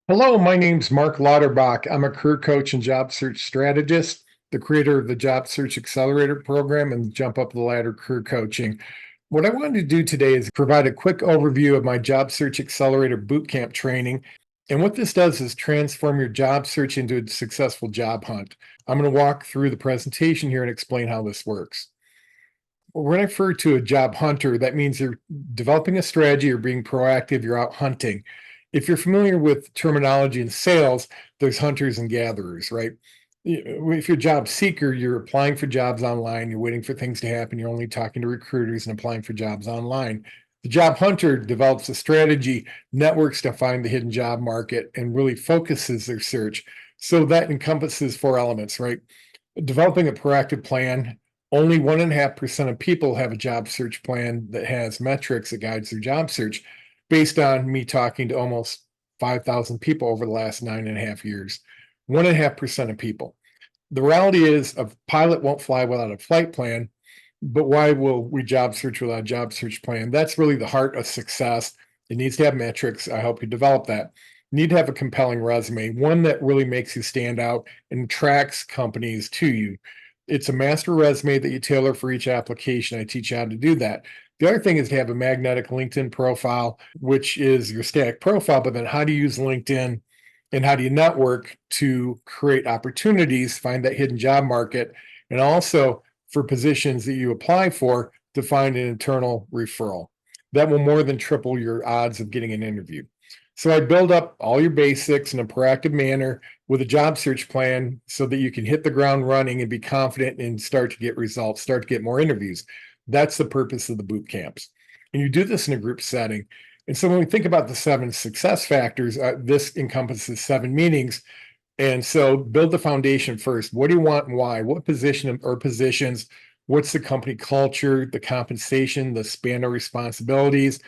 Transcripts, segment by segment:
Hello, my name's Mark Lauterbach. I'm a career coach and job search strategist, the creator of the Job Search Accelerator program and Jump Up the Ladder career coaching. What I wanted to do today is provide a quick overview of my Job Search Accelerator Bootcamp training. And what this does is transform your job search into a successful job hunt. I'm going to walk through the presentation here and explain how this works. When I refer to a job hunter, that means you're developing a strategy or being proactive, you're out hunting. If you're familiar with terminology in sales, there's hunters and gatherers, right? If you're a job seeker, you're applying for jobs online, you're waiting for things to happen, you're only talking to recruiters and applying for jobs online. The job hunter develops a strategy, networks to find the hidden job market, and really focuses their search. So that encompasses four elements, right? Developing a proactive plan. Only 1.5% of people have a job search plan that has metrics that guides their job search based on me talking to almost 5,000 people over the last 9.5 years. 1.5% of people. The reality is a pilot won't fly without a flight plan, but why will we job search without a job search plan? That's really the heart of success. It needs to have metrics. I help you develop that. You need to have a compelling resume, one that really makes you stand out and attracts companies to you. It's a master resume that you tailor for each application. I teach you how to do that. The other thing is to have a magnetic LinkedIn profile, which is your static profile, but then how do you use LinkedIn and how do you network to create opportunities, find that hidden job market, and also for positions that you apply for to find an internal referral. That will more than triple your odds of getting an interview. So I build up all your basics in a proactive manner with a job search plan so that you can hit the ground running and be confident and start to get results, start to get more interviews. That's the purpose of the boot camps. And you do this in a group setting. And so when we think about the 7 success factors, this encompasses 7 meanings. And so build the foundation first. What do you want and why? What position or positions? What's the company culture, the compensation, the span of responsibilities?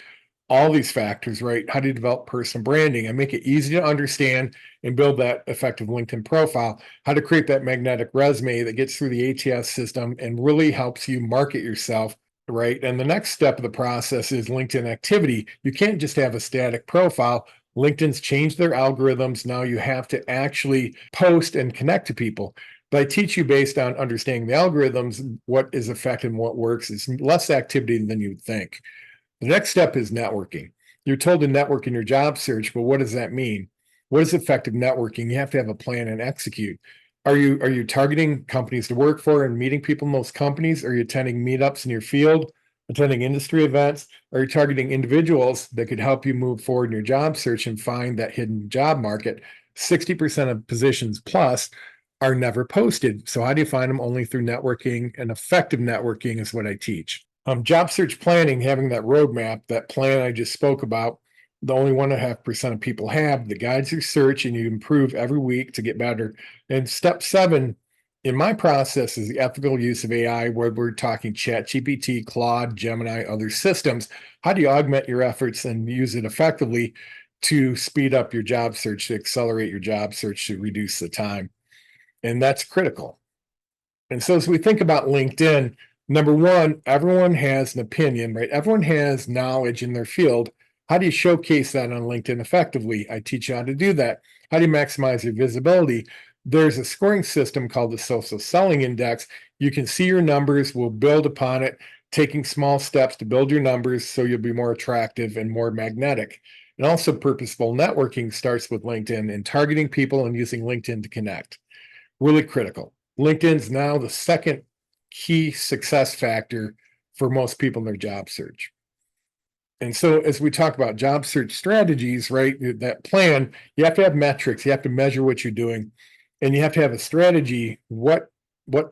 All these factors, right? How do you develop personal branding and make it easy to understand and build that effective LinkedIn profile? How to create that magnetic resume that gets through the ATS system and really helps you market yourself, right? And the next step of the process is LinkedIn activity. You can't just have a static profile. LinkedIn's changed their algorithms. Now you have to actually post and connect to people. But I teach you based on understanding the algorithms, what is effective and what works. It's less activity than you'd think. The next step is networking. You're told to network in your job search, but what does that mean? What is effective networking? You have to have a plan and execute. Are you targeting companies to work for and meeting people in those companies? Are you attending meetups in your field, attending industry events? Are you targeting individuals that could help you move forward in your job search and find that hidden job market? 60% of positions plus are never posted. So how do you find them? Only through networking, and effective networking is what I teach. Job search planning, having that roadmap, that plan I just spoke about, the only 1.5% of people have, the guides your search and you improve every week to get better. And step 7 in my process is the ethical use of AI, where we're talking Chat GPT, Claude, Gemini, other systems. How do you augment your efforts and use it effectively to speed up your job search, to accelerate your job search, to reduce the time? And that's critical. And so as we think about LinkedIn, number one, everyone has an opinion, right? Everyone has knowledge in their field. How do you showcase that on LinkedIn effectively? I teach you how to do that. How do you maximize your visibility? There's a scoring system called the Social Selling Index. You can see your numbers. We'll build upon it, taking small steps to build your numbers so you'll be more attractive and more magnetic. And also purposeful networking starts with LinkedIn and targeting people and using LinkedIn to connect. Really critical. LinkedIn's now the second key success factor for most people in their job search. And so as we talk about job search strategies, right, that plan, you have to have metrics, you have to measure what you're doing, and you have to have a strategy, what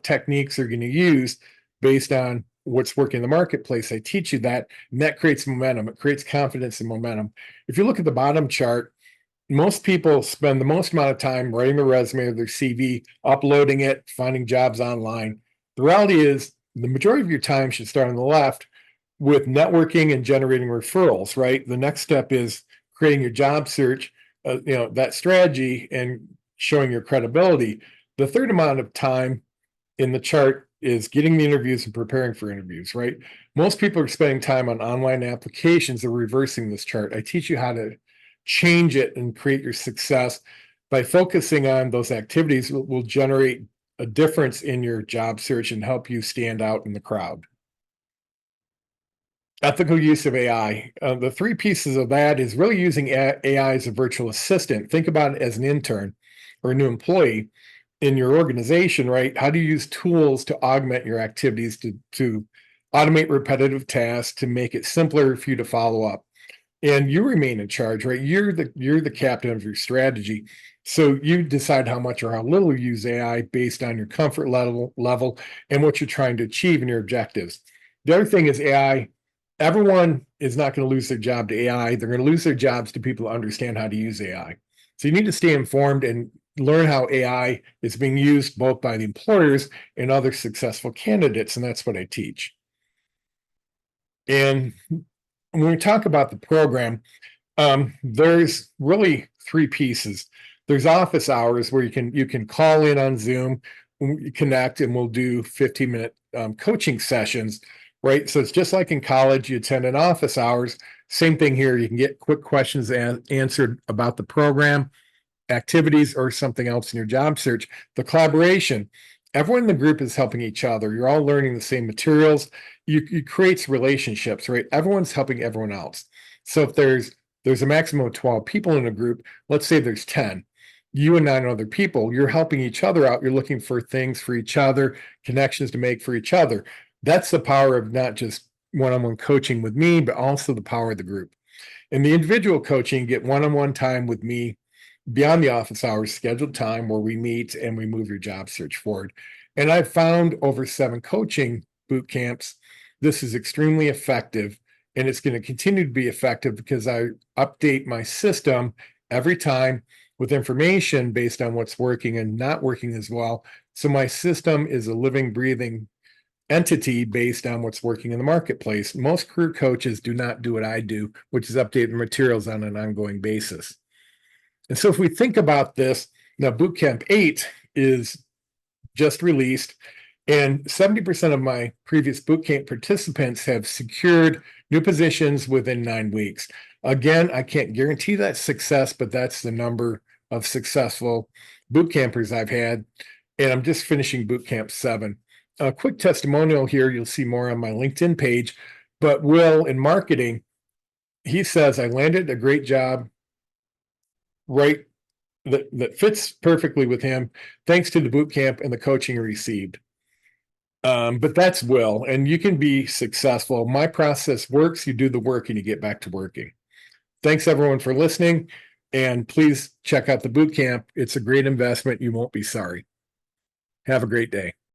techniques are going to use based on what's working in the marketplace. I teach you that, and that creates momentum. It creates confidence and momentum. If you look at the bottom chart, most people spend the most amount of time writing a resume or their CV, uploading it, finding jobs online. The reality is the majority of your time should start on the left with networking and generating referrals, right? The next step is creating your job search, that strategy and showing your credibility. The third amount of time in the chart is getting the interviews and preparing for interviews, right? Most people are spending time on online applications. They're reversing this chart. I teach you how to change it and create your success by focusing on those activities will generate a difference in your job search and help you stand out in the crowd. Ethical use of AI. The three pieces of that is really using AI as a virtual assistant. Think about it as an intern or a new employee in your organization, right? How do you use tools to augment your activities to automate repetitive tasks, to make it simpler for you to follow up? And you remain in charge, right? You're the captain of your strategy. So you decide how much or how little you use AI based on your comfort level and what you're trying to achieve in your objectives. The other thing is AI. Everyone is not going to lose their job to AI. They're going to lose their jobs to people who understand how to use AI. So you need to stay informed and learn how AI is being used both by the employers and other successful candidates. And that's what I teach. And when we talk about the program, there's really three pieces. There's office hours where you can call in on Zoom, connect, and we'll do 15-minute coaching sessions, right? So it's just like in college, you attend an office hours. Same thing here. You can get quick questions answered about the program, activities, or something else in your job search. The collaboration. Everyone in the group is helping each other. You're all learning the same materials. You creates relationships, right? Everyone's helping everyone else. So if there's a maximum of 12 people in a group, let's say there's 10, you and 9 other people, you're helping each other out. You're looking for things for each other, connections to make for each other. That's the power of not just one-on-one coaching with me, but also the power of the group. In the individual coaching, get one-on-one time with me beyond the office hours scheduled time where we meet and we move your job search forward. And I've found over 7 coaching boot camps, this is extremely effective, and it's going to continue to be effective because I update my system every time with information based on what's working and not working as well. So my system is a living, breathing entity based on what's working in the marketplace. Most career coaches do not do what I do, which is update materials on an ongoing basis. And so if we think about this, now Bootcamp 8 is just released, and 70% of my previous bootcamp participants have secured new positions within 9 weeks. Again, I can't guarantee that success, but that's the number of successful bootcampers I've had. And I'm just finishing Bootcamp 7. A quick testimonial here, you'll see more on my LinkedIn page. But Will, in marketing, he says, I landed a great job right that fits perfectly with him, thanks to the boot camp and the coaching he received. But that's Will, and you can be successful. My process works. You do the work and you get back to working. Thanks everyone for listening, and please check out the boot camp. It's a great investment. You won't be sorry. Have a great day.